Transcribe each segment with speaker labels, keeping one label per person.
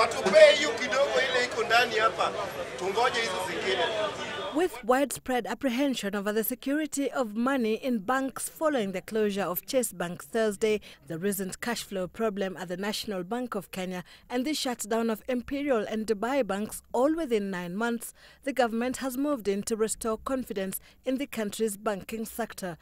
Speaker 1: Watupee hiyo kidogo ile iko ndani hapa. Tungoje hizo zingine.
Speaker 2: With widespread apprehension over the security of money in banks following the closure of Chase Bank Thursday, the recent cash flow problem at the National Bank of Kenya, and the shutdown of Imperial and Dubai banks all within 9 months, the government has moved in to restore confidence in the country's banking sector.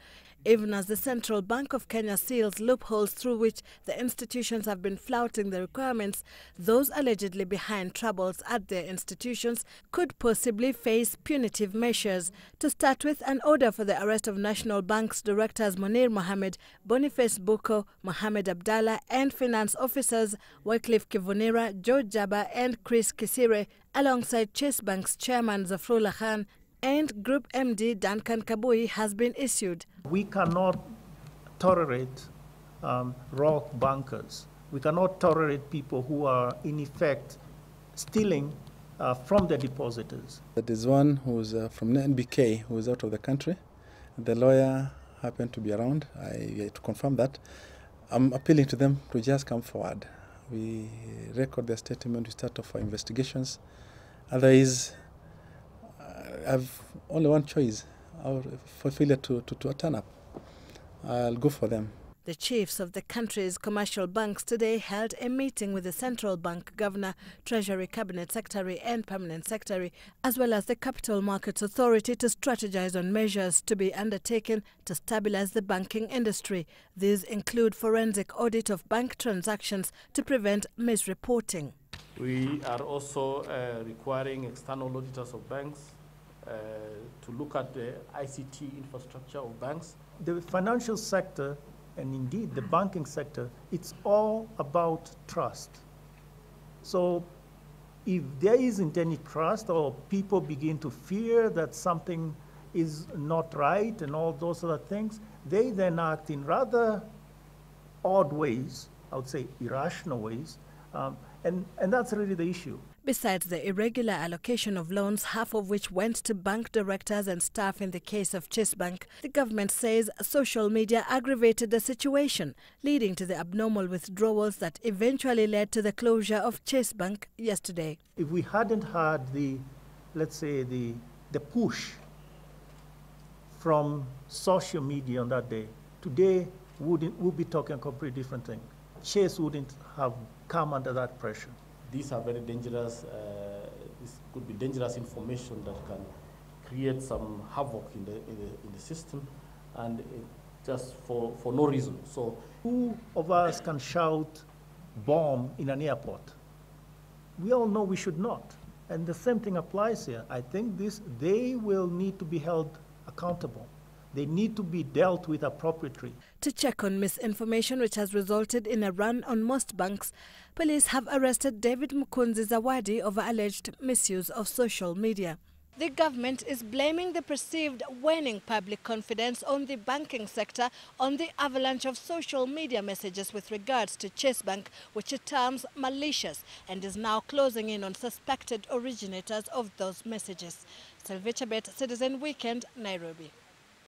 Speaker 2: Even as the Central Bank of Kenya seals loopholes through which the institutions have been flouting the requirements, those allegedly behind troubles at their institutions could possibly face punitive measures. To start with, an order for the arrest of National Bank's directors Munir Mohammed, Boniface Buko, Mohammed Abdallah, and finance officers Wycliffe Kivunira, George Jaba, and Chris Kisire, alongside Chase Bank's chairman Zafrullah Khan and Group MD Duncan Kabui, has been issued.
Speaker 3: We cannot tolerate rogue bankers. We cannot tolerate people who are, in effect, stealing from the depositors.
Speaker 4: That is one who's from NBK, who is out of the country. The lawyer happened to be around. I to confirm that. I'm appealing to them to just come forward. We record their statement, we start off our investigations. Otherwise, I've only one choice, for failure to turn up. I'll go for them.
Speaker 2: The chiefs of the country's commercial banks today held a meeting with the Central Bank Governor, Treasury Cabinet Secretary and Permanent Secretary, as well as the Capital Markets Authority to strategize on measures to be undertaken to stabilize the banking industry. These include forensic audit of bank transactions to prevent misreporting.
Speaker 5: We are also requiring external auditors of banks to look at the ICT infrastructure of banks.
Speaker 3: The financial sector, and indeed the banking sector, it's all about trust. So if there isn't any trust, or people begin to fear that something is not right and all those other things, they then act in rather odd ways, I would say irrational ways, and that's really the issue.
Speaker 2: Besides the irregular allocation of loans, half of which went to bank directors and staff in the case of Chase Bank, the government says social media aggravated the situation, leading to the abnormal withdrawals that eventually led to the closure of Chase Bank yesterday.
Speaker 3: If we hadn't had the, let's say, the push from social media on that day, today we'll be talking a completely different thing. Chase wouldn't have come under that pressure.
Speaker 5: These are very dangerous, this could be dangerous information that can create some havoc in the system, and just for no reason. So,
Speaker 3: who of us can shout bomb in an airport? We all know we should not. And the same thing applies here. I think they will need to be held accountable. They need to be dealt with appropriately.
Speaker 2: To check on misinformation, which has resulted in a run on most banks, police have arrested David Mukunzi Zawadi over alleged misuse of social media. The government is blaming the perceived waning public confidence on the banking sector on the avalanche of social media messages with regards to Chase Bank, which it terms malicious, and is now closing in on suspected originators of those messages. Sylvia Chabet, Citizen Weekend, Nairobi.